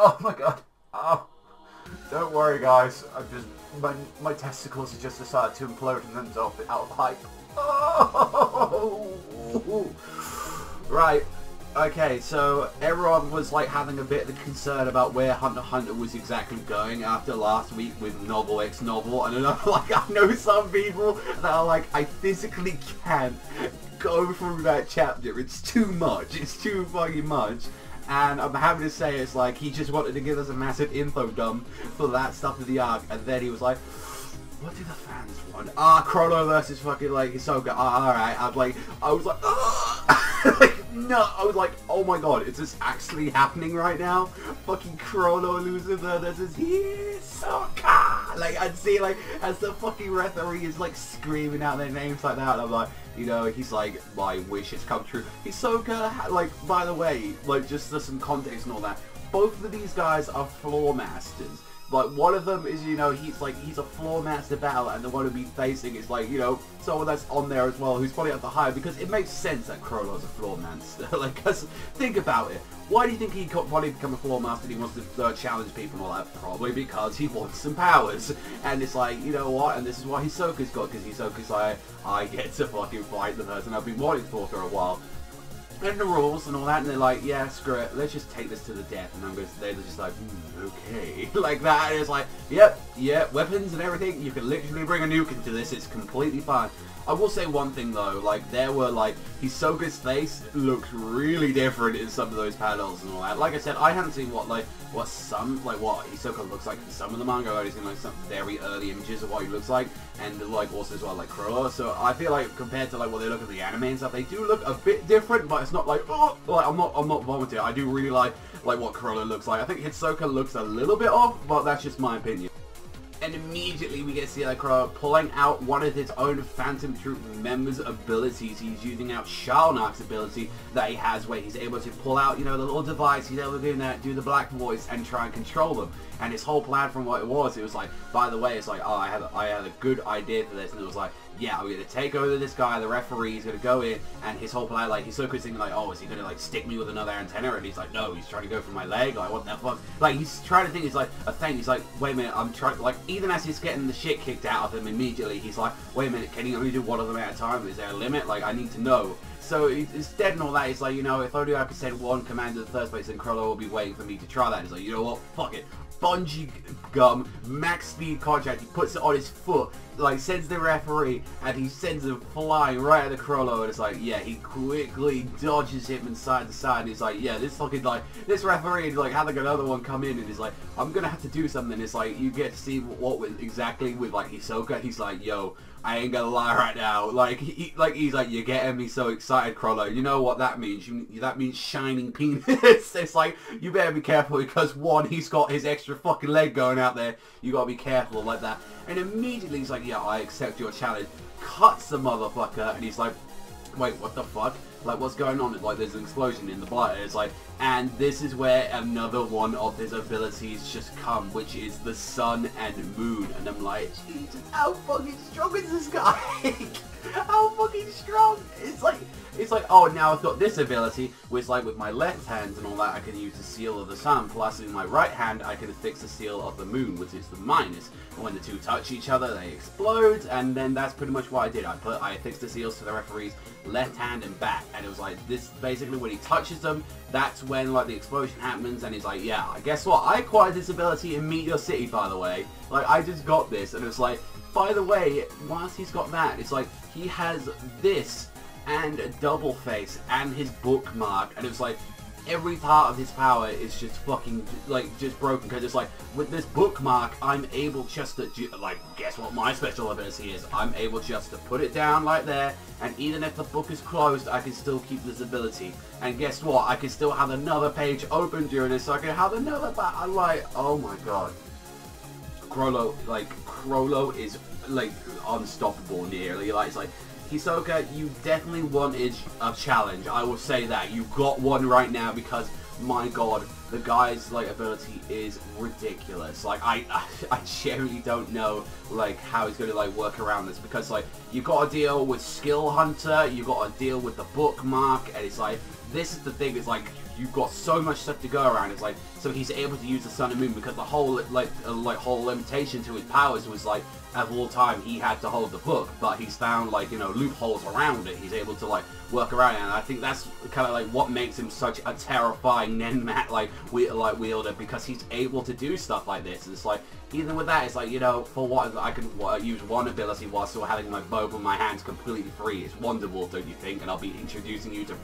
Oh my god. Oh. Don't worry, guys. I'm just my testicles have just decided to implode and then out of hype. Oh. Right. Okay, so everyone was like having a bit of a concern about where Hunter x Hunter was exactly going after last week with novel x novel, and I know some people that are like, I physically can't go through that chapter. It's too much. It's too fucking much. And I'm happy to say it's like he just wanted to give us a massive info dump for that stuff of the arc, and then he was like, what do the fans want? Chrollo versus fucking like Hisoka. Alright. I was like, no, I was like, oh my god, is this actually happening right now? Fucking Chrollo loses versus Hisoka. Like, I'd see like as the fucking referee is like screaming out their names like that, and I'm like, you know, he's like, my wish has come true. Hisoka, like, by the way, like, just for some context and all that, both of these guys are floor masters. Like, one of them is, you know, he's a floor master battle, and the one who be facing is like, you know, someone that's on there as well, who's probably at the higher, because it makes sense that Chrollo's a floor master. Like, cause think about it. Why do you think he probably become a floor master and he wants to challenge people and all that? Probably because he wants some powers. And it's like, you know what, and this is what Hisoka's got, because Hisoka's like, I get to fucking fight the person I've been wanting for a while. And the rules and all that, and they're like, yeah, screw it, let's just take this to the death. And they're just like, okay. Like that, and it's like, yep, weapons and everything, you can literally bring a nuke into this, it's completely fine. I will say one thing though, like, there were like, Hisoka's face looks really different in some of those panels and all that. Like I said, I haven't seen what Hisoka looks like in some of the manga. I've only seen like some very early images of what he looks like, and like also as well like Chrollo. So I feel like compared to like what they look at the anime and stuff, they do look a bit different, but it's not like, oh, like I'm not vomiting. I do really like what Chrollo looks like. I think Hisoka looks a little bit off, but that's just my opinion. And immediately we get to see like Chrollo pulling out one of his own Phantom Troop members' abilities. He's using out Shalnak's ability that he has, where he's able to pull out, you know, the little device. He's able to do that, do the black voice, and try and control them. And his whole plan from what it was like, by the way, it's like, oh, I had a good idea for this, and it was like, yeah, I'm gonna take over this guy, the referee is gonna go in, and his whole plan, like, Hisoka's thinking like, oh, is he gonna like stick me with another antenna? And he's like, no, he's trying to go for my leg, like, what the fuck? Like, he's trying to think, it's like a thing, he's like, wait a minute, I'm trying, like, even as he's getting the shit kicked out of him immediately, he's like, wait a minute, can he only do one of them at a time? Is there a limit? Like, I need to know. So it's dead and all that. It's like, you know, if only I could send one command in the first place, then Chrollo will be waiting for me to try that. He's like, you know what, fuck it. Bungee gum, max speed contract, he puts it on his foot, like sends the referee, and he sends him flying right at the Chrollo, and it's like, yeah, he quickly dodges him inside the side, and he's like, yeah, this fucking, like, this referee is like having another one come in, and he's like, I'm gonna have to do something. It's like, you get to see what with exactly with like Hisoka. He's like, yo, I ain't gonna lie right now, like, he's like, you're getting me so excited, Chrollo. You know what that means? That means shining penis. It's like, you better be careful, because one, he's got his extra fucking leg going out there. You gotta be careful like that. And immediately he's like, yeah, I accept your challenge. Cuts the motherfucker, and he's like, wait, what the fuck? Like, what's going on? It's like, there's an explosion in the blood. It's like, and this is where another one of his abilities just come, which is the sun and moon. And I'm like, Jesus, how fucking strong is this guy? How fucking strong? It's like, oh, now I've got this ability, which like with my left hand and all that, I can use the seal of the sun, plus in my right hand, I can fix the seal of the moon, which is the minus. And when the two touch each other, they explode, and then that's pretty much what I did. I fixed the seals to the referee's left hand and back, and it was like, this, basically when he touches them, that's when like the explosion happens, and he's like, yeah, guess what? I acquired this ability in Meet Your City, by the way. Like, I just got this, and it's like, by the way, whilst he's got that, it's like, he has this, and a double face, and his bookmark, and it's like, every part of his power is just fucking, like, just broken, because it's like, with this bookmark, I'm able just to, like, guess what my special ability is? I'm able just to put it down like there, and even if the book is closed, I can still keep this ability. And guess what? I can still have another page open during this, so I can have another I'm like, oh my god. Chrollo is, like, unstoppable nearly. Like, it's like, Hisoka, you definitely wanted a challenge. I will say that. You got one right now, because, my god, the guy's, like, ability is ridiculous. Like, I genuinely don't know, like, how he's gonna, like, work around this, because, like, you gotta deal with Skill Hunter, you gotta deal with the bookmark, and it's like, this is the thing, it's like, you've got so much stuff to go around. It's like, so he's able to use the sun and moon because the whole whole limitation to his powers was like, at all time he had to hold the book, but he's found like, you know, loopholes around it. He's able to like work around it, and I think that's kind of like what makes him such a terrifying Nenmat wielder, because he's able to do stuff like this. And it's like, even with that, it's like, you know, for what I can use one ability while still having my bow in my hands completely free. It's wonderful, don't you think? And I'll be introducing you to...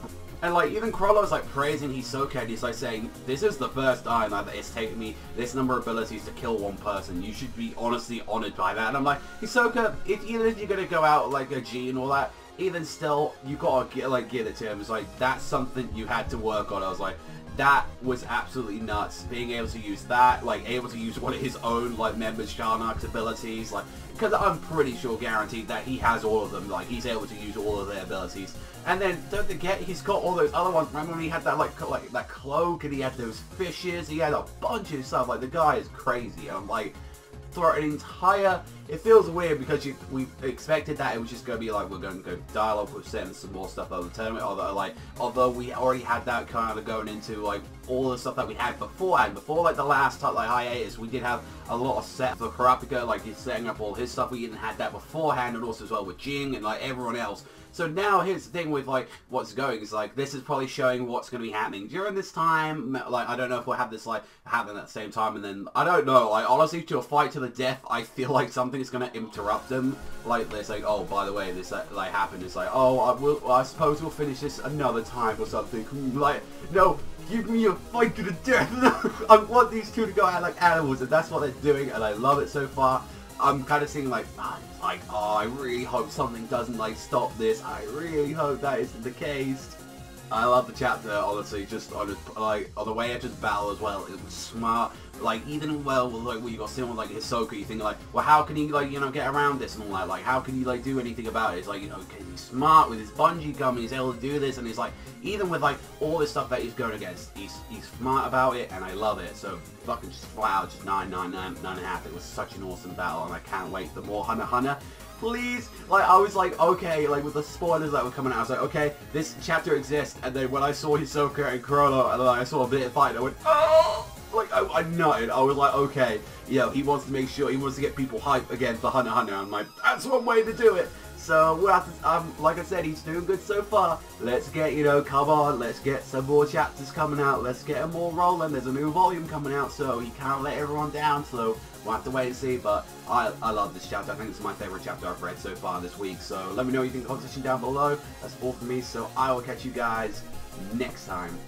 And like, even Chrollo's like praising Hisoka, and he's like saying, this is the first time that it's taken me this number of abilities to kill one person. You should be honestly honored by that. And I'm like, Hisoka, even if you're gonna go out like a G and all that, even still, you gotta give it to him. It's like, that's something you had to work on. I was like, that was absolutely nuts. Being able to use that, like able to use one of his own like members Sharnak's abilities, like, because I'm pretty sure guaranteed that he has all of them. Like, he's able to use all of their abilities. And then don't forget, he's got all those other ones. Remember when he had that like that cloak, and he had those fishes, he had a bunch of stuff. Like, the guy is crazy. I'm like, throughout an entire... It feels weird because we expected that it was just going to be like, we're going to go dialogue with setting some more stuff over the tournament, although we already had that kind of going into like all the stuff that we had beforehand. Before like the last like hiatus, we did have a lot of set for Kurapika, like he's setting up all his stuff. We didn't have that beforehand, and also as well with Jing and like everyone else. So now here's the thing with like what's going is like, this is probably showing what's going to be happening during this time. Like, I don't know if we'll have this like happen at the same time, and then I don't know. Like, honestly, to a fight to the death, I feel like something is going to interrupt them. Like, they're saying, oh, by the way, this like happened. It's like, oh, I suppose we'll finish this another time or something. Like, no, give me a fight to the death. I want these two to go out like animals, and that's what they're doing, and I love it so far. I'm kind of seeing like, oh, I really hope something doesn't like stop this. I really hope that isn't the case. I love the chapter, honestly, just on the way it just battle as well. It was smart. Like, even well, like when you got someone like Hisoka, you think like, well, how can he like, you know, get around this and all that? Like, how can he like do anything about it? It's like, you know, he's smart with his bungee gum, and he's able to do this, and he's like, even with like all this stuff that he's going against, he's smart about it, and I love it. So fucking just wow, just 9.5. It was such an awesome battle, and I can't wait for more Hunter. Please, like, I was like, okay, like, with the spoilers that were coming out, I was like, okay, this chapter exists, and then when I saw Hisoka and Chrollo, and then I saw a bit of fight, I went, oh! Like, I nutted. I was like, okay, yo, he wants to make sure, he wants to get people hyped again for Hunter. I'm like, that's one way to do it. So, we'll have to, like I said, he's doing good so far. Let's get, you know, come on, let's get some more chapters coming out. Let's get them more rolling. There's a new volume coming out, so he can't let everyone down, so we'll have to wait and see. But I love this chapter. I think it's my favorite chapter I've read so far this week. So, let me know what you think in the comment section down below. That's all from me, so I will catch you guys next time.